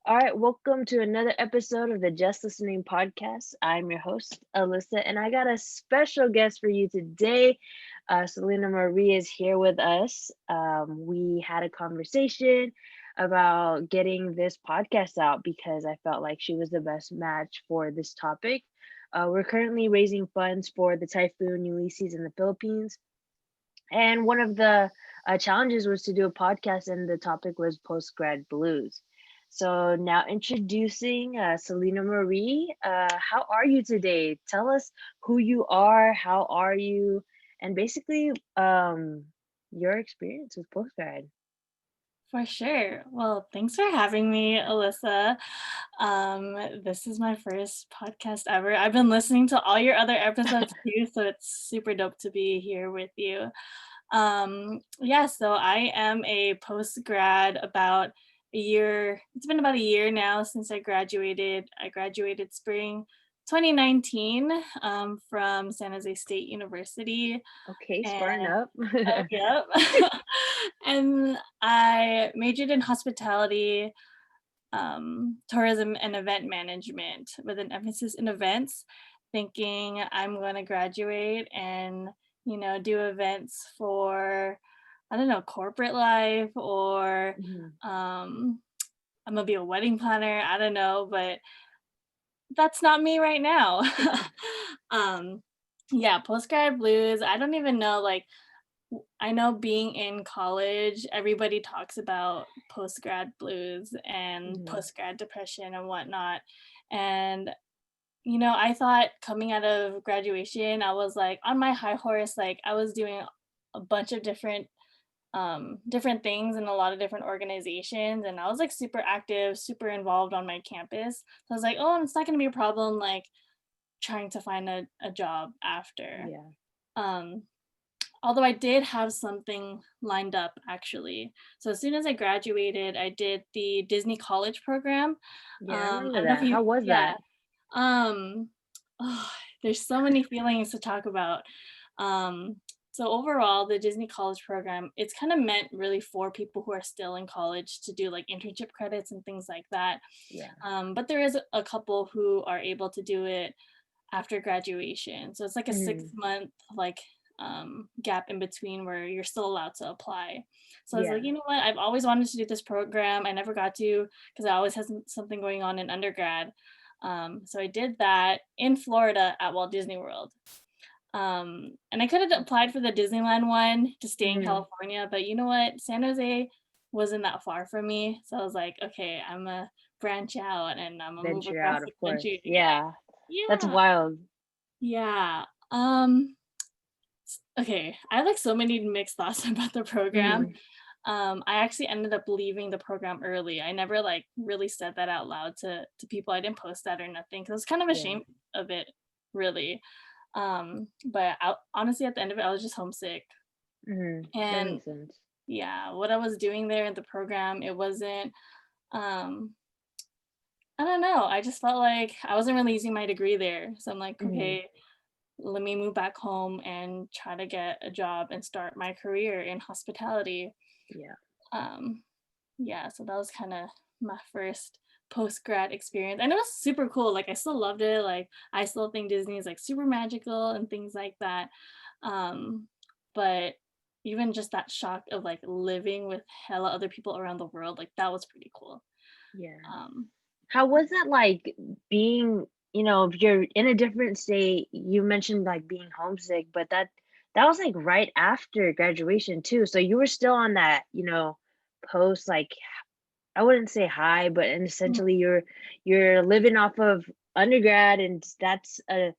All right, welcome to another episode of the Just Listening podcast. I'm your host, Alyssa, and I got a special guest for you today. Selena Marie is here with us. We had a conversation about getting this podcast out because I felt like she was the best match for this topic. We're currently raising funds for the Typhoon Ulysses in the Philippines. And one of the challenges was to do a podcast, and the topic was post grad blues. So now introducing Selena Marie. How are you today? Tell us who you are, how are you, and basically your experience with post grad. For sure. Well, thanks for having me, Alyssa. This is my first podcast ever. I've been listening to all your other episodes too, so it's super dope to be here with you. Yeah, so I am a post grad about a year. It's been about a year now since I graduated. I graduated spring 2019 from San Jose State University. Okay, And sparring up. yep. And I majored in hospitality, tourism, and event management with an emphasis in events, thinking I'm going to graduate and, do events for, I don't know, corporate life or Mhm. I'm going to be a wedding planner. I don't know, but that's not me right now. um, yeah, postgrad blues. I don't even know, like, I know being in college, everybody talks about post grad blues and Mhm. post grad depression and whatnot. And, I thought coming out of graduation, I was like on my high horse, like I was doing a bunch of different things in a lot of different organizations, and I was like super active, super involved on my campus. So I was like, oh, it's not going to be a problem like trying to find a job after. Yeah. um Although I did have something lined up actually. So as soon as I graduated, I did the Disney College program. Yeah, I I remember don't know if that. you How was yeah. that? Um, oh, there's so many feelings to talk about. Um, so overall, the Disney College program, it's kind of meant really for people who are still in college to do like internship credits and things like that. Yeah. But there is a couple who are able to do it after graduation. So it's like a Mhm. 6 month like gap in between where you're still allowed to apply. So I was like, Yeah. you know what? I've always wanted to do this program. I never got to because I always had something going on in undergrad. So I did that in Florida at Walt Disney World. And I could have applied for the Disneyland one to stay in Mhm. California, but you know what? San Jose wasn't that far from me. So I was like, okay, I'm gonna branch out and I'm gonna move Venture across out, the of course. country again. Yeah. That's Yeah. wild. Yeah. Okay. I have like so many mixed thoughts about the program. Mhm. I actually ended up leaving the program early. I never like really said that out loud to people. I didn't post that or nothing because I was kind of Yeah. ashamed of it, really. But honestly, at the end of it, I was just homesick. That And makes sense. yeah, what I was doing there in the program, it wasn't. Um, I don't know. I just felt like I wasn't really using my degree there. So I'm like, Mhm. okay, let me move back home and try to get a job and start my career in hospitality. Yeah. Um, yeah, so that was kind of my first post grad experience, and it was super cool. Like I still loved it. Like I still think Disney is like super magical and things like that. But even just that shock of like living with hella other people around the world, like that was pretty cool. Yeah. Um, How was that like being, if you're in a different state, you mentioned like being homesick, but that was like right after graduation too. So you were still on that, post like I wouldn't say high, but and mm, essentially you're living off of undergrad and that's a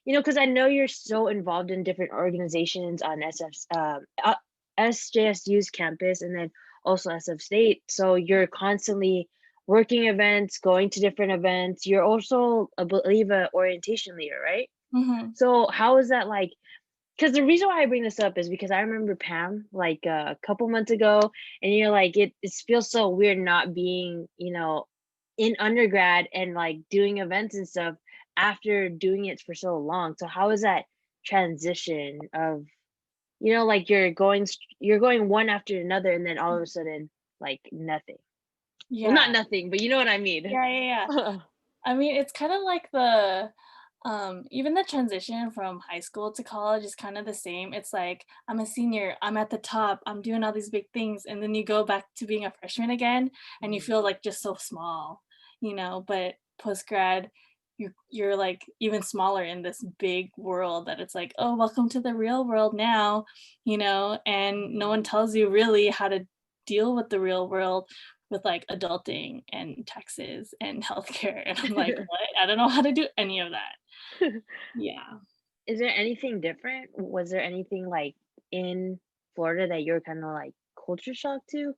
because I know you're so involved in different organizations on SJSU's campus and then also SF State. So you're constantly working events, going to different events. You're also, I believe, a orientation leader, right? mhm. So how is that like? Because the reason why I bring this up is because I remember Pam like a couple months ago, and you're like, it feels so weird not being, in undergrad and like doing events and stuff after doing it for so long. So how is that transition of, like you're going one after another, and then all of a sudden, like nothing. Well, not Yeah. nothing, but you know what I mean. Yeah, yeah, yeah. I mean, it's kind of like even the transition from high school to college is kind of the same. It's like I'm a senior, I'm at the top, I'm doing all these big things, and then you go back to being a freshman again, and you Mhm. feel like just so small, But post grad, you're like even smaller in this big world that it's like, oh, welcome to the real world now, and no one Mhm. tells you really how to deal with the real world with like adulting and taxes and healthcare. And I'm like, what? I don't know how to do any of that. Yeah. Is there anything different? Was there anything, like, in Florida that you're kinda, like, culture shock to?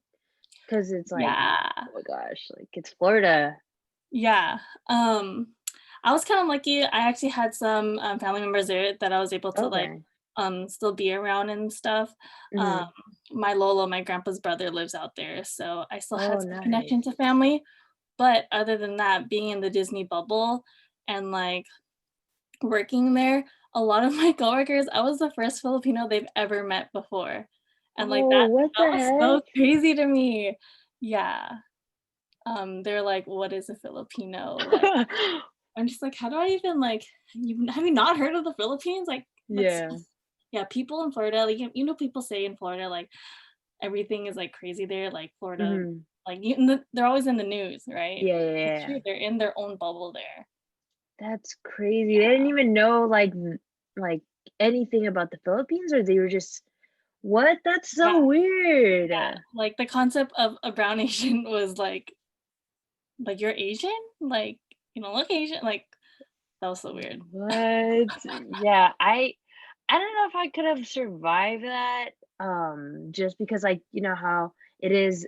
Because it's like, Yeah. oh my gosh, like, it's Florida. Yeah. Um, I was kind of lucky. I actually had some family members there that I was able to like Okay. still be around and stuff. Um, Mhm. my Lolo, my grandpa's brother, lives out there, so I still had Oh, some connection nice. to family. But other than that, being in the Disney bubble and like working there, a lot of my coworkers, I was the first Filipino they've ever met before. And like Oh, that what that the was so heck? crazy to me. Yeah. They're like, "What is a Filipino?" Like, I'm just like, "How do I even like have you not heard of the Philippines?" Like, that's Yeah. yeah, people in Florida, like, people say in Florida, like, everything is, like, crazy there, like, Florida, Mhm. like, they're always in the news, right? Yeah, yeah, It's yeah. true, they're in their own bubble there. That's crazy. They didn't even know, like, anything about the Philippines, or they were just what? That's Yeah, so weird. yeah, like, the concept of a brown Asian was like, "You're Asian? Like, you don't look Asian?" Like, that was so weird. What? Yeah, I don't know if I could have survived that, just because, like, you know how it is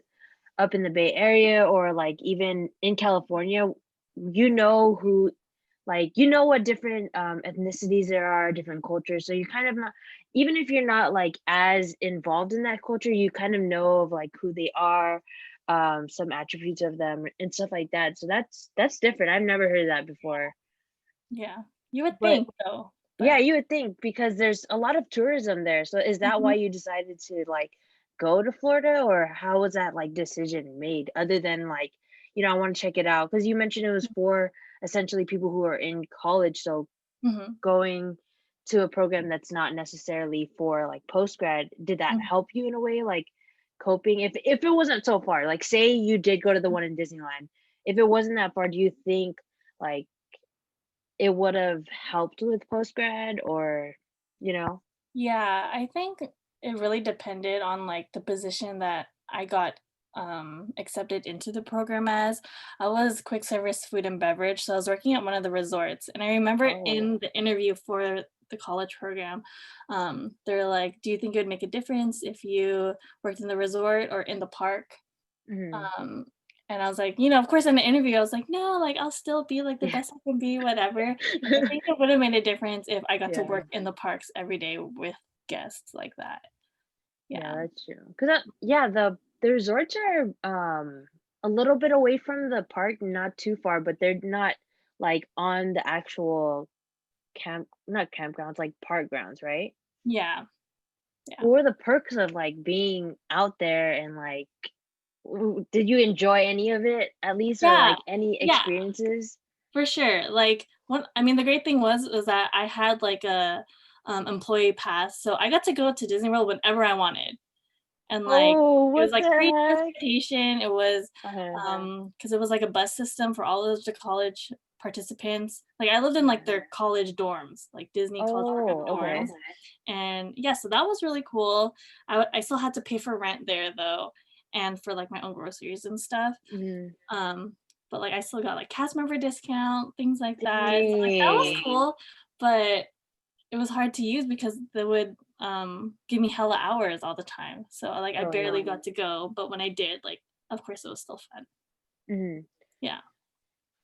up in the Bay Area or, like, even in California, you know who like, you know what different, ethnicities there are, different cultures, so you kind of not even if you're not, like, as involved in that culture, you kind of know of, like, who they are, some attributes of them and stuff like that, so that's different, I've never heard of that before. Yeah. You would But think though, yeah, but you would think because there's a lot of tourism there. So is that mhm, why you decided to like go to Florida, or how was that like decision made other than like, I want to check it out? Because you mentioned it was for essentially people who are in college. So mhm, going to a program that's not necessarily for like post grad, did that mhm. help you in a way, like coping? If it wasn't so far, like say you did go to the one in Disneyland, if it wasn't that far, do you think like it would have helped with post grad or, you know? Yeah, I think it really depended on, like, the position that I got, accepted into the program as. I was quick service food and beverage, so I was working at one of the resorts, and I remember Oh. in the interview for the college program, they're like, "Do you think it would make a difference if you worked in the resort or in the park?" Mhm. Um, and I was like, of course in the interview, I was like, "No, like, I'll still be, like, the Yeah. best I can be, whatever." I think it would've made a difference if I got to Yeah. work in the parks every day with guests like that. Yeah, Yeah. that's true. 'Cause yeah, the resorts are, a little bit away from the park, not too far, but they're not, like, on the actual not campgrounds, like, park grounds, right? Yeah, yeah. What were the perks of, like, being out there and, like, did you enjoy any of it at least, or, Yeah, like, any yeah, experiences? for sure. Like, the great thing was that I had, like, a, employee pass, so I got to go to Disney World whenever I wanted. And, like, Oh, it was, what the like, free heck? transportation, it was, Uh-huh. because it was, like, a bus system for all of the college participants. Like, I lived in, like, Yeah. their college dorms, like, Disney college program Oh, dorms, okay. and, yeah, so that was really cool. I still had to pay for rent there, though, and for, like, my own groceries and stuff, Mhm. um, but, like, I still got, like, cast member discount, things like that, so, like, that was Dang. cool, but it was hard to use because they would, give me hella hours all the time, so, like, I Oh, barely yeah. got to go, but when I did, like, of course, it was still fun. Mhm. Yeah.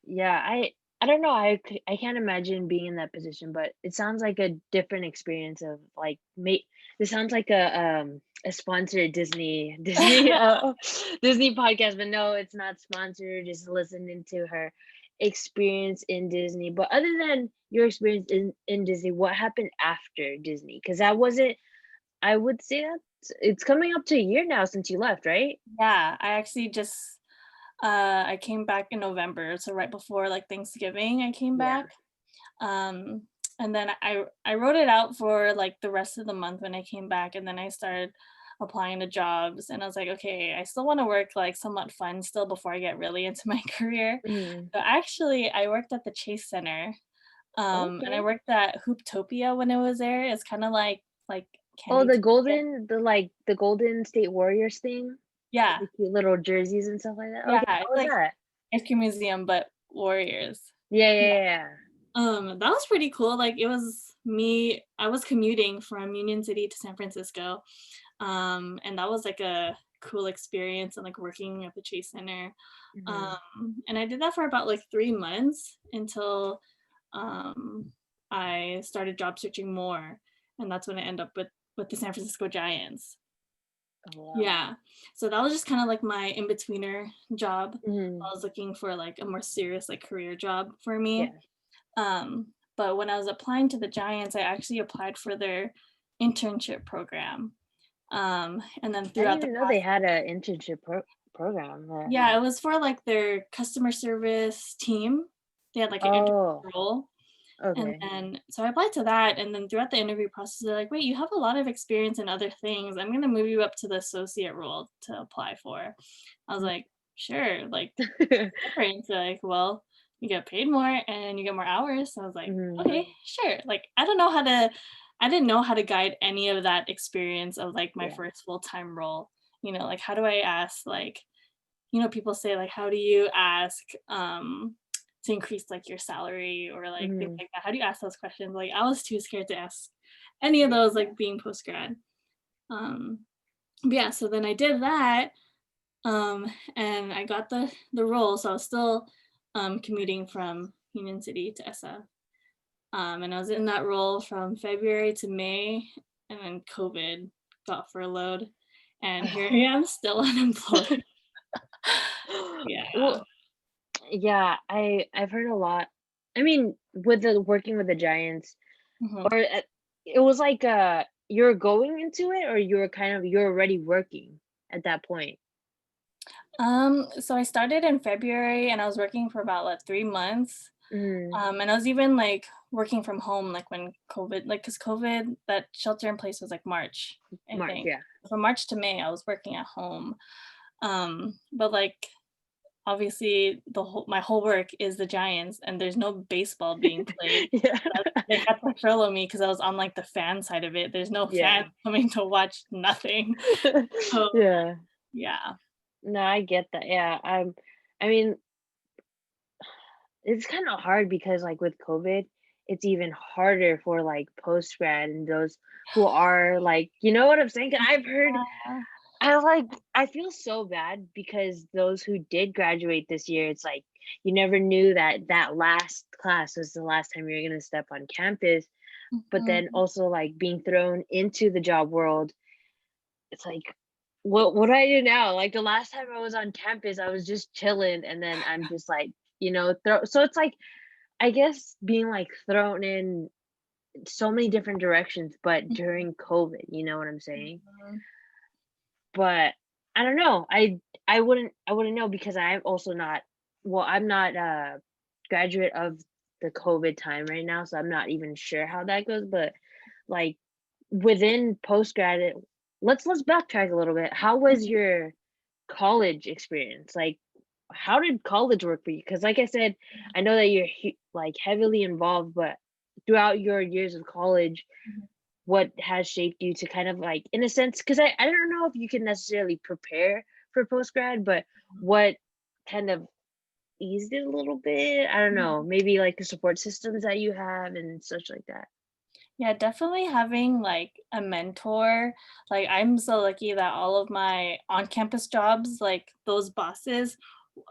Yeah, I don't know, I can't imagine being in that position, but it sounds like a different experience of, like, this sounds like a sponsored Disney, Disney podcast, but no, it's not sponsored, just listening to her experience in Disney. But other than your experience in Disney, what happened after Disney? Because that wasn't I would say that it's coming up to a year now since you left, right? Yeah, I actually just, I came back in November, so right before like Thanksgiving, I came Yeah. back. Um, and then I wrote it out for like the rest of the month when I came back, and then I started applying to jobs, and I was like, okay, I still want to work like somewhat fun still before I get really into my career. Mhm. So actually, I worked at the Chase Center, and I Okay. worked at Hooptopia when it was there. It's kind of like Oh, Candy Topia. the Golden State Warriors thing? Yeah, The cute little jerseys and stuff like that? Okay, yeah, how it's was like that? Ice Cream Museum, but Warriors. Yeah, Yeah. yeah, yeah. That was pretty cool. Like it was me, I was commuting from Union City to San Francisco. And that was like a cool experience and like working at the Chase Center. Mhm. And I did that for about like 3 months until um I started job searching more. And that's when I ended up with the San Francisco Giants. Oh, wow. Yeah. So that was just kind of like my in-betweener job. Mhm. I was looking for like a more serious like career job for me. Yeah. But when I was applying to the Giants, I actually applied for their internship program. And then I didn't throughout the even know they process, had a internship program there. yeah, it was for like their customer service team. They had like an intern Oh, role. And okay. then, so I applied to that. And then throughout the interview process, they're like, wait, you have a lot of experience in other things. I'm going to move you up to the associate role to apply for. I was like, sure. Like, difference. They're like, well, you get paid more and you get more hours. So I was like, Mhm. okay, sure. Like, I didn't know how to guide any of that experience of like my Yeah. first full time role. Like, how do I ask, like, people say, like, how do you ask, to increase like your salary or like things Mhm. like that? How do you ask those questions? Like, I was too scared to ask any of Yeah. those, like being post grad. Um, but yeah, so then I did that um, and I got the role, so I was still commuting from Union City to ESSA. And I was in that role from February to May, and then COVID got furloughed, and here I am still unemployed. Yeah. Well, yeah, I've heard a lot. I mean, with the working with the Giants, Mhm. or it was like you're going into it, or you're already working at that point. So I started in February, and I was working for about like 3 months. Mm, And I was even like working from home, like when COVID, like because COVID, that shelter in place was like March, I March, think. yeah. From March to May, I was working at home. But like obviously my whole work is the Giants, and there's no baseball being played. Yeah. They had to furlough me because I was on like the fan side of it. There's no fans Yeah. coming to watch nothing. So Yeah. yeah. No, I get that. Yeah. I mean, it's kind of hard because like with COVID, it's even harder for like post grad and those who are like, you know what I'm saying? 'Cause I've heard Yeah. I feel so bad because those who did graduate this year, it's like you never knew that that last class was the last time you're going to step on campus, but then Mhm. also like being thrown into the job world, it's like what do I do now? Like the last time I was on campus, I was just chilling and then I'm just like, so it's like I guess being like thrown in so many different directions, but during COVID, you know what I'm saying? Mhm. But I don't know. I wouldn't know because I'm also not I'm not a graduate of the COVID time right now, so I'm not even sure how that goes, but like within postgrad, let's backtrack a little bit. How was your college experience? Like how did college work for you? Because like I said, I know that you're like heavily involved, but throughout your years of college, Mhm. what has shaped you to kind of like in a sense, because I don't know if you can necessarily prepare for post grad, but what kind of eased it a little bit? I don't know, Mhm. maybe like the support systems that you have and such like that. Yeah, definitely having like a mentor. Like I'm so lucky that all of my on-campus jobs, like those bosses,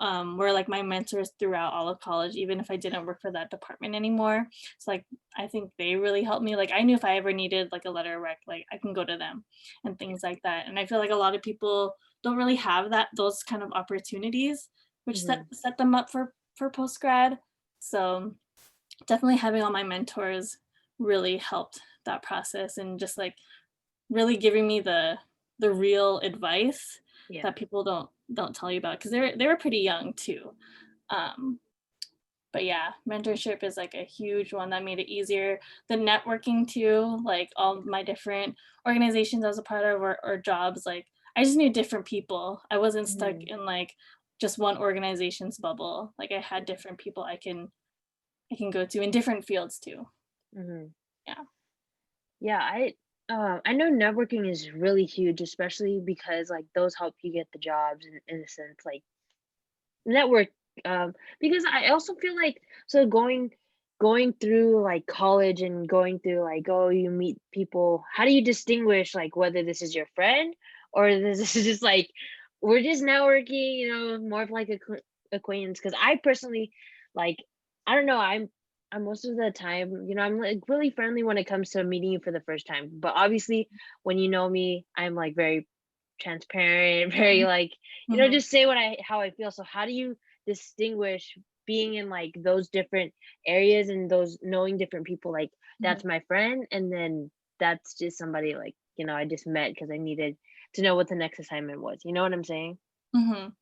were like my mentors throughout all of college, even if I didn't work for that department anymore. So like I think they really helped me. Like I knew if I ever needed like a letter of rec, like I can go to them and things like that. And I feel like a lot of people don't really have those kind of opportunities, which Hmm. set them up for post grad. So definitely having all my mentors really helped that process and just like really giving me the real advice Yeah. that people don't tell you about because they were pretty young too. Um, but yeah, mentorship is like a huge one that made it easier. The networking too, like all of my different organizations I was a part of or jobs, like I just knew different people. I wasn't stuck Mhm. in like just one organization's bubble. Like I had different people I can go to in different fields too. Mhm. Yeah. Yeah, I know networking is really huge, especially because like those help you get the jobs in a sense, like network, because I also feel like so going through like college and going through like, oh, you meet people, how do you distinguish like whether this is your friend or this is just like we're just networking, more of like a acquaintance? Because I personally like, I don't know, I'm most of the time, I'm like really friendly when it comes to meeting you for the first time. But obviously when you know me, I'm like very transparent, very like, Mhm. just say what I how I feel. So how do you distinguish being in like those different areas and those knowing different people, like Mhm. that's my friend and then that's just somebody like, I just met because I needed to know what the next assignment was. You know what I'm saying? Mhm.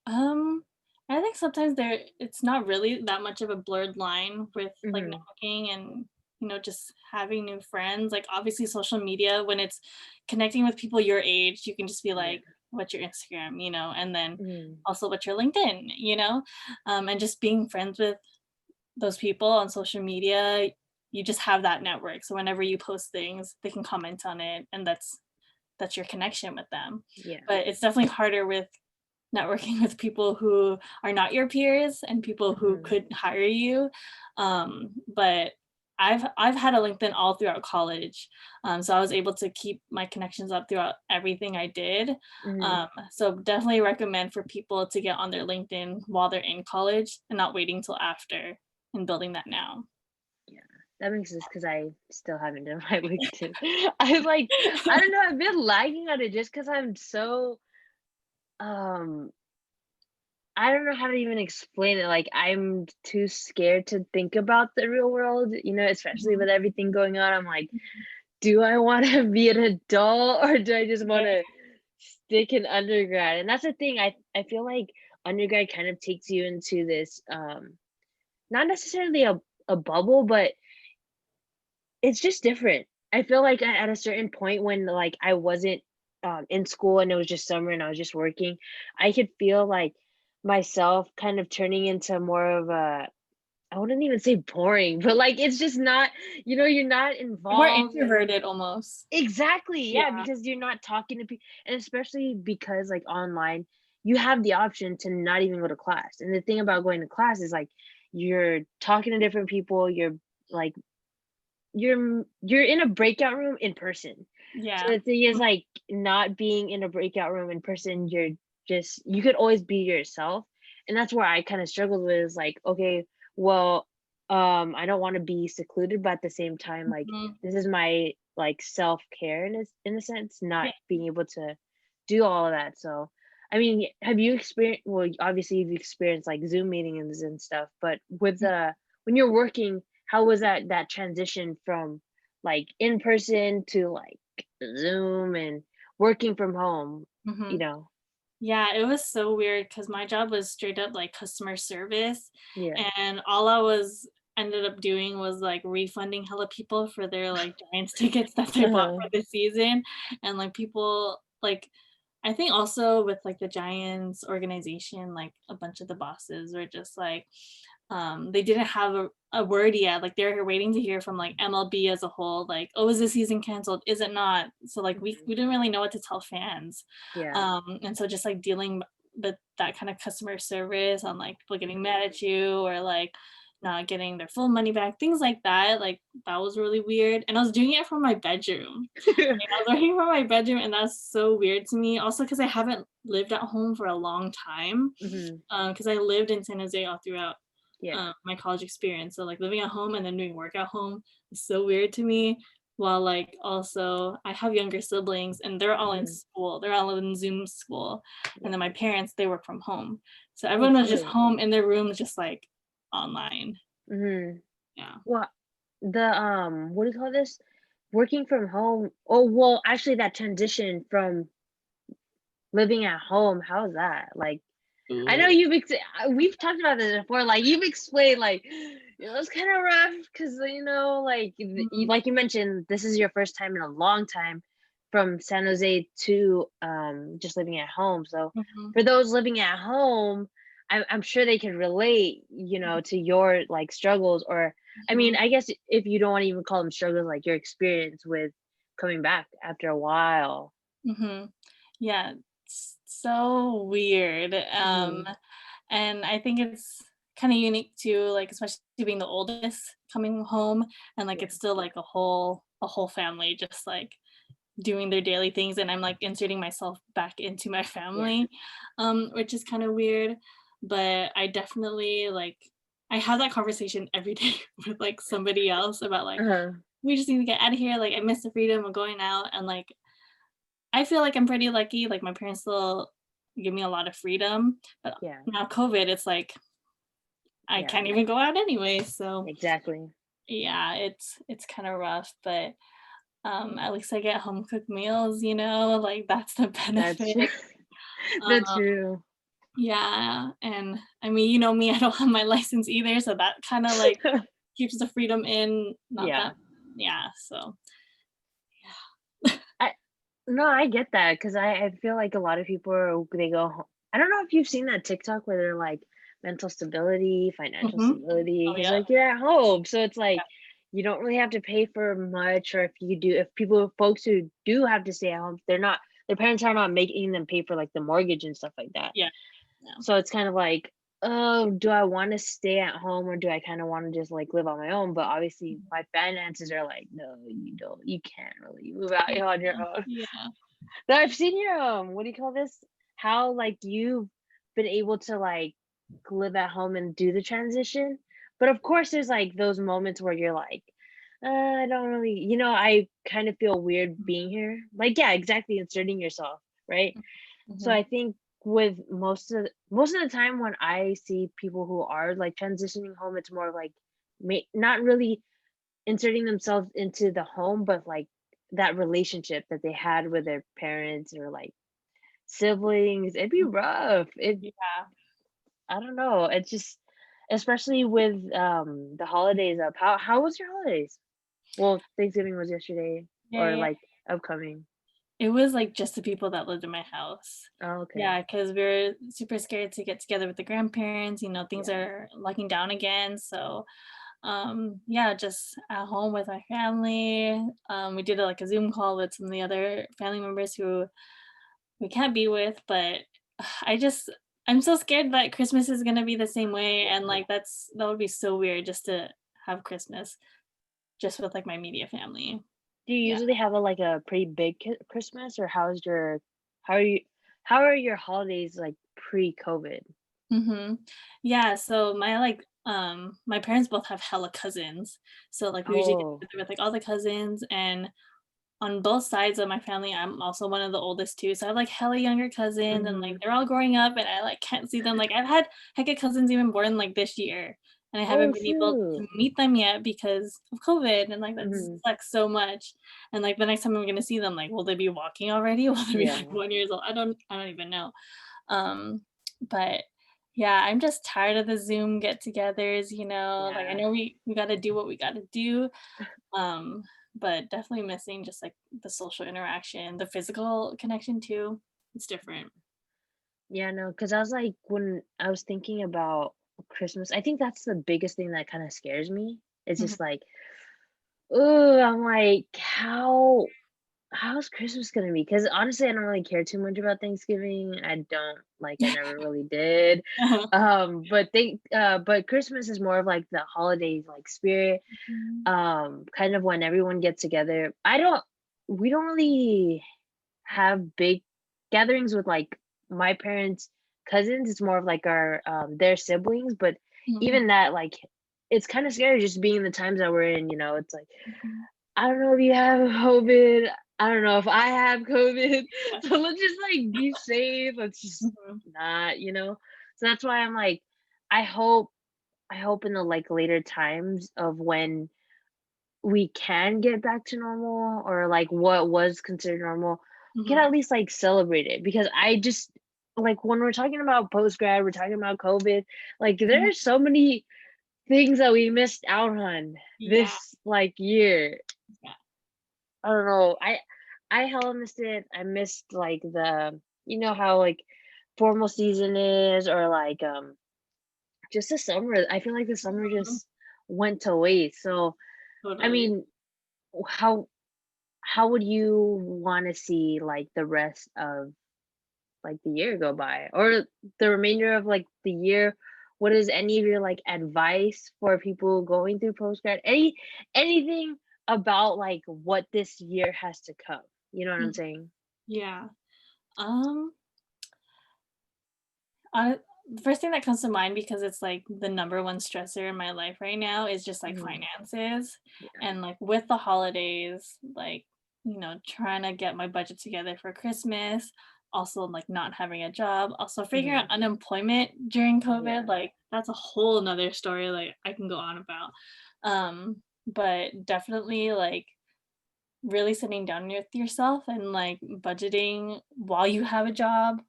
Um, I think sometimes it's not really that much of a blurred line with like Mhm. networking and just having new friends. Like obviously social media when it's connecting with people your age, you can just be Yeah. like, what's your Instagram, and then Mhm. also what's your LinkedIn, and just being friends with those people on social media, you just have that network. So whenever you post things, they can comment on it and that's your connection with them. Yeah. But it's definitely harder with networking with people who are not your peers and people who Mhm. could hire you. But I've had a LinkedIn all throughout college, so I was able to keep my connections up throughout everything I did. Mhm. So definitely recommend for people to get on their LinkedIn while they're in college and not waiting till after and building that now. Yeah. That makes sense because I still haven't done my LinkedIn. I like, I don't know, I've been lagging on it just because I'm so um I don't know how to even explain it. Like, I'm too scared to think about the real world, especially Mhm. with everything going on. I'm like, do I want to be an adult or do I just want Right. to stick in undergrad? And that's the thing. I feel like undergrad kind of takes you into this not necessarily a bubble, but it's just different. I feel like at a certain point when like I wasn't in school and it was just summer and I was just working, I could feel like myself kind of turning into more of a, I wouldn't even say boring, but like it's just not, you're not More involved and introverted almost. exactly, yeah, Yeah. because you're not talking to people, and especially because like online, you have the option to not even go to class. And the thing about going to class is like you're talking to different people, you're like you're in a breakout room in person. So Yeah. the thing is Mhm. like not being in a breakout room in person, you could always be yourself. And that's where I kind of struggled with is like, okay, well, I don't want to be secluded, but at the same time, like Mhm. this is my like self-care in a sense, not Yeah. being able to do all of that. So I mean, have you experienced, well, obviously you've experienced like Zoom meetings and stuff, but with when you're working, how was that transition from like in person to like Zoom and working from home, you Mhm. know? Yeah, it was so weird because my job was straight up like customer service, Yeah. and all I was ended up doing was like refunding hella people for their like Giants tickets that they bought Uh-huh. for the season. And like people like I think also with like the Giants organization, like a bunch of the bosses were just like they didn't have a word yet. Like they're waiting to hear from like MLB as a whole, like, oh, is the season canceled? Is it not? So like we Mhm. we didn't really know what to tell fans. Yeah. And so just like dealing with that kind of customer service on like people getting Mhm. mad at you or like not getting their full money back, things like that was really weird. And I was doing it from my bedroom. Like, I was working from my bedroom, and that's so weird to me. Also, because I haven't lived at home for a long time. Mhm. Because I lived in San Jose all throughout Yeah. my college experience. So like living at home and then doing work at home is so weird to me. While like also I have younger siblings and they're all in Mhm. school. They're all in Zoom school. And Yeah. then my parents, they work from home. So Oh, everyone was just cool. home in their rooms just like online. Mhm. Yeah. Well, what do you call this? Working from home. Oh, well, actually that transition from living at home, how's that? Like, I know Ooh. we've talked about this before. Like you've explained, like it's kind of rough because like Mhm, like you mentioned, this is your first time in a long time from San Jose to just living at home. So mhm, for those living at home, I'm sure they can relate, to your like struggles, or I mean, mhm, I guess if you don't want to even call them struggles, like your experience with coming back after a while. mhm. Yeah, it's so weird, Hmm. and I think it's kinda unique too, like, especially being the oldest coming home, and, like, Yeah. it's still, like, a whole family just, like, doing their daily things, and I'm, like, inserting myself back into my Yeah. family, which is kinda weird, but I definitely, like I have that conversation every day with, like, somebody else about, like, Uh-huh. "We just need to get out of here, like, I miss the freedom of going out," and, like, I feel like I'm pretty lucky, like, my parents still give me a lot of freedom, but Yeah. now COVID, it's like, I Yeah. can't even go out anyway, so, Exactly. yeah, it's kinda rough, but, at least I get home cooked meals, like, that's the That's true. benefit. That's Um, true. yeah, and, I mean, you know me, I don't have my license either, so that kinda, like, keeps the freedom in, not Yeah. that yeah, so, I No, I get that because I feel like a lot of people they go I don't know if you've seen that TikTok where they're like mental stability, financial Mhm. stability, Oh, because yeah, like you're at home, so it's yeah, like you don't really have to pay for much, or if folks who do have to stay at home, their parents are not making them pay for like the mortgage and stuff like that. yeah, yeah. So it's kind of like, oh, do I want to stay at home or do I kind of want to just like live on my own? But obviously, Mhm. my finances are like, no, you don't, you can't really move out here on your own. Yeah. But I've seen your what do you call this? How like you've been able to like live at home and do the transition. But of course, there's like those moments where you're like, I don't really, I kind of feel weird being Mhm, here. Like, yeah, exactly, inserting yourself, right? So mhm, I think with most of the time when I see people who are like transitioning home, it's more like not really inserting themselves into the home, but like that relationship that they had with their parents or like siblings. It'd be mhm. rough. Yeah. I don't know. It's just especially with the holidays up. How was your holidays? Well, Thanksgiving was yesterday or Yeah. like upcoming. It was, like, just the people that lived in my house. Oh, okay. Yeah, because 'cause we're super scared to get together with the grandparents, things Yeah. are locking down again, so, yeah, just at home with my family. We did, like, a Zoom call with some of the other family members who we can't be with, but I just I'm so scared that Christmas is gonna be the same way, and, Yeah. like, that would be so weird just to have Christmas just with, like, my immediate family. Do you Yeah. usually have a like a pretty big Christmas, or how are you how are your holidays like pre-COVID? Mhm. Yeah, so my parents both have hella cousins, so, like, we usually get Oh. together with, like, all the cousins, and on both sides of my family, I'm also one of the oldest too, so I have, like, hella younger cousins, and, like, Mhm. they're all growing up, and I, like, can't see them, like, I've had hecka cousins even born, like, this year, and I Oh, haven't been able to shoot. meet them yet because of COVID, and, like, that Mhm. sucks so much, and, like, the next time I'm gonna see them, like, will they be walking already? Will they be, like, Yeah. 1 years old? I don't even know. But yeah, I'm just tired of the Zoom get-togethers, like, I Yeah. know we gotta do what we gotta do, um, but definitely missing just, like, the social interaction, the physical connection too. It's different. Yeah, no, because I was like, when I was thinking about Christmas, I think that's the biggest thing that kind of scares me. It's Mhm, just like, oh, I'm like, how's Christmas gonna be? Because honestly, I don't really care too much about Thanksgiving. I never really did. uh-huh. But Christmas is more of like the holidays like spirit. Mhm, Kind of when everyone gets together. We don't really have big gatherings with like my parents' cousins. It's more of like our their siblings, but mhm, even that, like, it's kind of scary just being the times that we're in. It's like mhm. I don't know if you have COVID. I don't know if I have COVID. Yeah, So let's just like be safe. Let's just mhm, not. So that's why I'm like, I hope, I hope in the like later times of when we can get back to normal or like what was considered normal. can Mhm. at least like celebrate it, because I just like when we're talking about post grad, we're talking about COVID. Like Mhm. there's so many things that we missed out on Yeah, this like year. yeah. I don't know. I hella missed it. I missed like the, you know how like formal season is, or like just the summer. I feel like the summer Mhm. just went to waste. So I Totally. mean, how how would you want to see like the rest of like the year go by, or the remainder of like the year? What is any of your like advice for people going through postgrad? Anything about like what this year has to come? You know what I'm Mhm. saying? Yeah. Um, I the first thing that comes to mind, because it's like the number one stressor in my life right now, is just like Mhm. finances. Yeah. And like with the holidays, like, trying to get my budget together for Christmas, also like not having a job, also figuring out Mhm. unemployment during COVID, Yeah. like that's a whole nother story like I can go on about. But definitely like really sitting down with yourself and like budgeting while you have a job,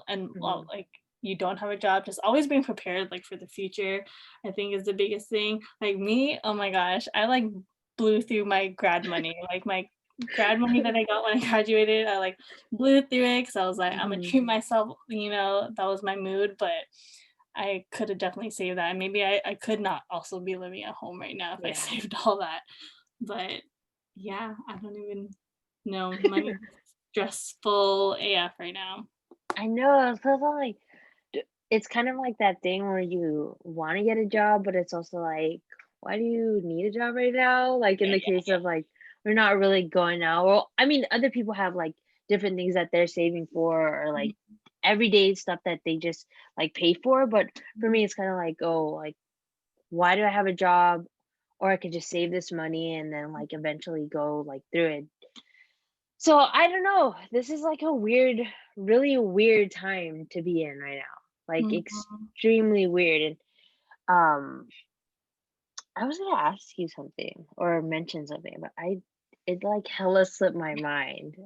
and while Mhm. like you don't have a job, just always being prepared like for the future, I think is the biggest thing. Like me, oh my gosh, I like blew through my grad money. Like my grad money that I got when I graduated, I like blew through it because I was like, I'm gonna Mhm. treat myself, that was my mood. But I could have definitely saved that. And maybe I could not also be living at home right now if I Yeah. saved all that. But yeah, I don't even know. Money stressful AF right now. I know. So like it's kind of like that thing where you want to get a job, but it's also like, why do you need a job right now? Like in Yeah, the case of like, we're not really going out. Well, I mean, other people have like different things that they're saving for, or yeah. like everyday stuff that they just like pay for. But for Mhm. me, it's kind of like, oh, like, why do I have a job? Or I could just save this money and then like eventually go like through it. So I don't know. This is like a weird, really weird time to be in right now. Like Mhm. extremely weird. And I was gonna ask you something or mention something, but I it like hella slipped my mind.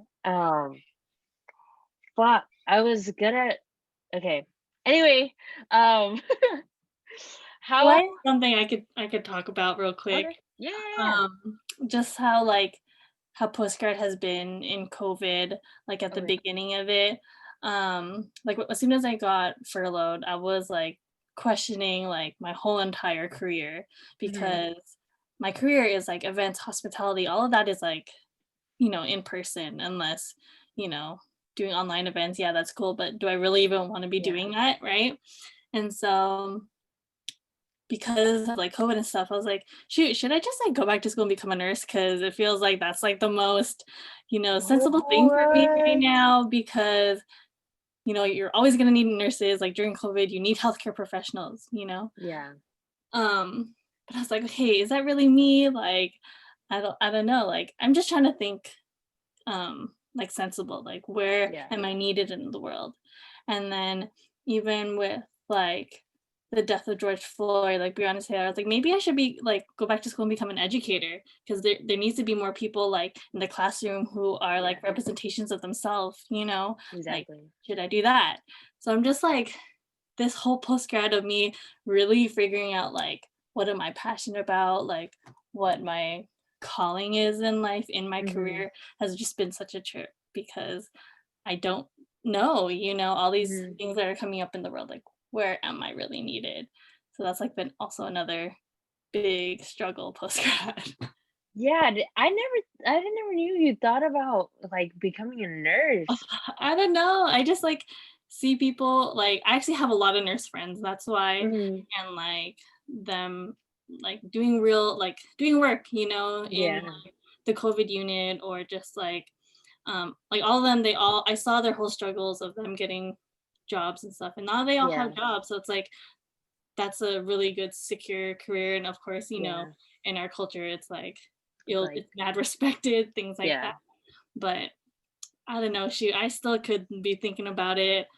But I was gonna okay. Anyway, um Well, I how have something I could talk about real okay. quick. Yeah, yeah, yeah. Just how postgrad has been in COVID, like at the Okay. beginning of it. Like as soon as I got furloughed, I was like questioning like my whole entire career, Hmm. because my career is like events, hospitality, all of that is like, in person, unless, you know, doing online events, yeah, that's cool, but do I really even want to be Yeah. doing that, right? And so because of like COVID and stuff, I was like, shoot, should I just like go back to school and become a nurse? Because it feels like that's like the most, sensible thing for me right What? now, because, you're always gonna need nurses. Like during COVID, you need healthcare professionals. Yeah. But I was like, okay, is that really me? Like, I don't know. Like, I'm just trying to think like sensible, like where Yeah. am I needed in the world? And then even with like the death of George Floyd, like Breonna Taylor, I was like, maybe I should be like go back to school and become an educator, because there needs to be more people like in the classroom who are Yeah. like representations of themselves. Like, Exactly. should I do that? So I'm just like, this whole post grad of me really figuring out like what am I passionate about, like what my calling is in life, in my Mhm. career, has just been such a trip, because I don't know, all these Mhm. things that are coming up in the world, like where am I really needed? So that's like been also another big struggle post grad. Yeah, I never knew you thought about like becoming a nurse. I don't know. I just like see people, like I actually have a lot of nurse friends. That's why. Mhm. And like them like doing real like doing work, in Yeah. like the COVID unit, or just like all of them, they all I saw their whole struggles of them getting jobs and stuff. And now they all have Yeah. jobs. So it's like that's a really good secure career. And of course, Yeah. in our culture it's like It's like it's mad respected, things like yeah. that. But I don't know, shoot, I still could be thinking about it,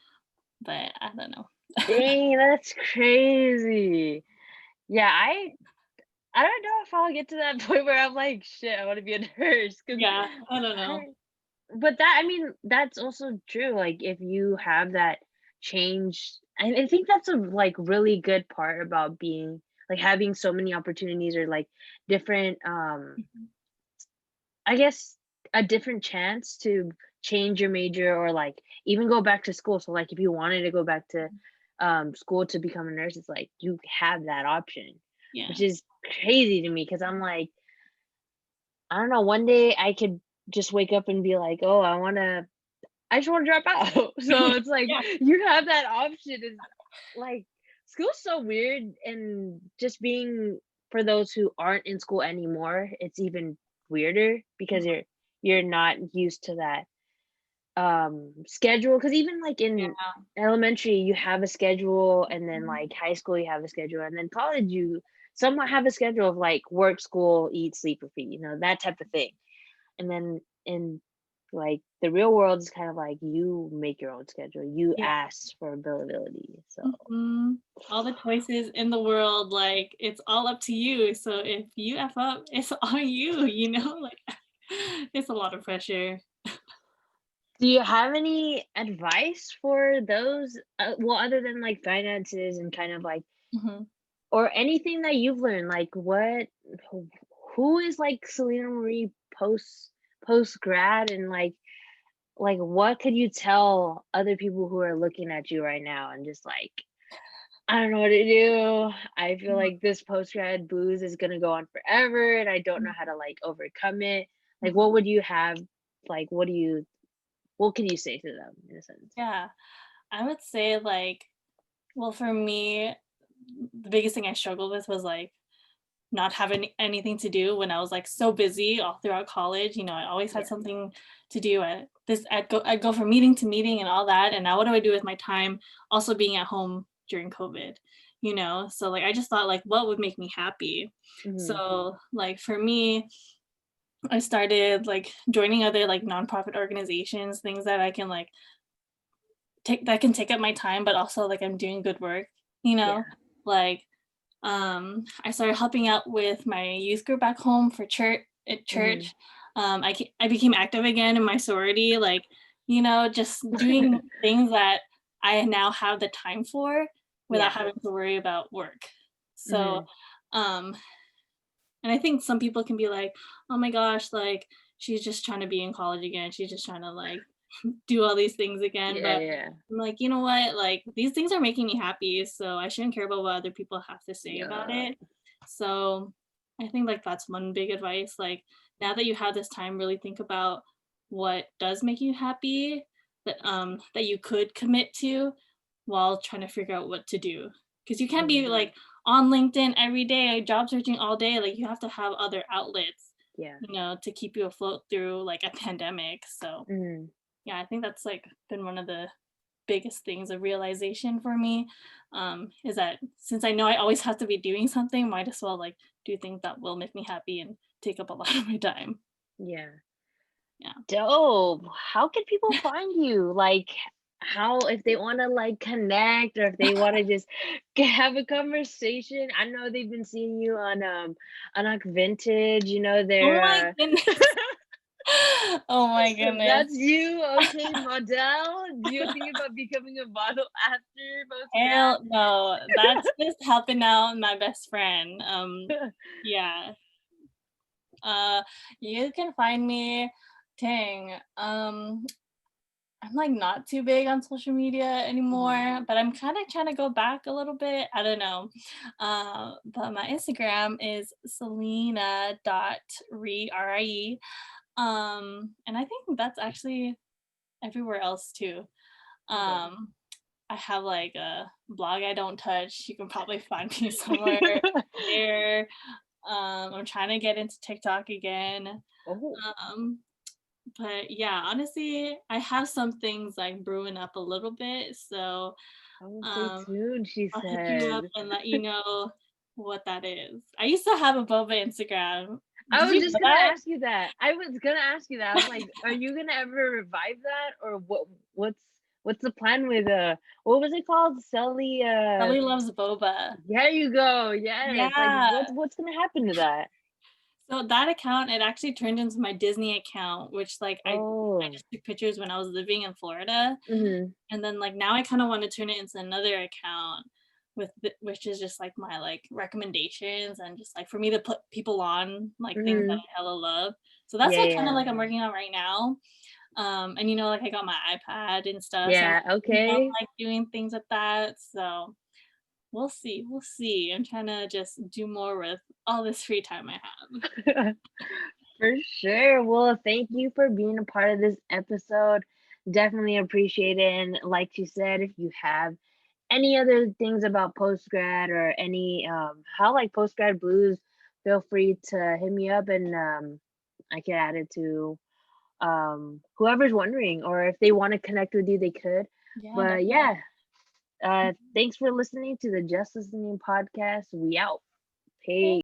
but I don't know. Dang, that's crazy. Yeah, I don't know if I'll get to that point where I'm like, shit, I want to be a nurse, cause Yeah, I don't know. I but that, I mean, that's also true. Like if you have that change, I think that's a like really good part about being like having so many opportunities or like different Mhm. I guess a different chance to change your major or like even go back to school. So like if you wanted to go back to school to become a nurse, it's like you have that option, which Yeah. is crazy to me because I'm like, I don't know, one day I could just wake up and be like, oh, I just want to drop out. So it's like Yeah. you have that option. Is like school's so weird, and just being for those who aren't in school anymore, it's even weirder because you're not used to that schedule. Because even like in Yeah. elementary, you have a schedule, and then like high school, you have a schedule, and then college, you somewhat have a schedule of like work, school, eat, sleep, repeat. That type of thing. And then in like the real world is kind of like you make your own schedule. You Yeah. ask for availability. So Mhm. All the choices in the world, like, it's all up to you, so if you F up, it's on you, like, it's a lot of pressure. do you have any advice for those well, other than like finances and kind of like Mhm. or anything that you've learned, like who who is like Selena Marie post grad, and like what could you tell other people who are looking at you right now and just like I don't know what to do. I feel Mhm. like this post-grad booze is gonna go on forever and I don't know how Mhm. to like overcome it. Like what Mhm. would you have like what can you say to them in a sense? Yeah. I would say, like, well, for me, the biggest thing I struggled with was, like, not having anything to do when I was, like, so busy all throughout college. I always had Yeah. something to do. I'd go from meeting to meeting and all that, and now what do I do with my time also being at home during COVID? So, like, I just thought, like, what would make me happy? Mhm. So, like, for me, I started, like, joining other, like, nonprofit organizations, things that I can, like, take up my time, but also, like, I'm doing good work, you Yeah. know? Like, I started helping out with my youth group back home for church at Mhm. church. I became active again in my sorority, like, just doing things that I now have the time for without Yeah. having to worry about work. So, Mhm. um, and I think some people can be like, "Oh my gosh, like, she's just trying to be in college again. She's just trying to, like, do all these things again." Yeah, But yeah. I'm like, "You know what? Like, these things are making me happy, so I shouldn't care about what other people have to say about Yeah. it." So, I think, like, that's one big advice, like, now that you have this time, really think about what does make you happy that you could commit to while trying to figure out what to do. Because you can't be, Mhm. like, on LinkedIn every day, job searching all day, like, you have to have other outlets, Yeah. to keep you afloat through, like, a pandemic. So, Mhm. yeah, I think that's, like, been one of the biggest things, a realization for me, is that since I know I always have to be doing something, might as well, like, do things that will make me happy and take up a lot of my time. Yeah. Yeah. Dope. How can people find you? Like, how if they want to like connect or if they want to just have a conversation? I know they've been seeing you on like vintage. Oh my They're goodness. Oh my goodness. that's you. Okay, model. Do you think about becoming a model after post Hell no. That's just helping out my best friend. grad? Yeah. Uh, you can find me, dang, I'm, like, not too big on social media Mhm. anymore, but I'm kinda trying to go back a little bit, I don't know. But my Instagram is selena.rie, R-I-E, and I think that's actually everywhere else too. Okay. Um, I have, like, a blog I don't touch, you can probably find me somewhere there. I'm trying to get into TikTok again. Oh, Um, but yeah, honestly, I have some things like brewing up a little bit, so oh, stay um, tuned. She I'll hit you up said. and let you know what that is. I used to have a boba Instagram. I Did was you know just gonna that? ask you that. I was gonna ask you that. I was like, are you gonna ever revive that, or what's the plan with what was it called? Selly Ellie loves boba. there you go. Yes. Like Yeah. what's gonna happen to that? So that account, it actually turned into my Disney account, which, like, I Oh. just took pictures when I was living in Florida, Mhm. and then, like, now I kinda wanna turn it into another account which is just, like, my, like, recommendations and just, like, for me to put people on, like, things that Mhm. I hella love. So that's Yeah, what kinda, yeah. like, I'm working on right now. And, like, I got my iPad and stuff, so I'm Yeah, sitting down, okay. like, doing things with that, so we'll see, we'll see. I'm trying to just do more with all this free time I have. For sure. Well, thank you for being a part of this episode. Definitely appreciate it. And like you said, if you have any other things about post grad or any how like post grad blues, feel free to hit me up and I can add it to whoever's wondering, or if they want to connect with you, they could. Yeah, But definitely. yeah, thanks for listening to the Just Listening podcast. We out. Peace.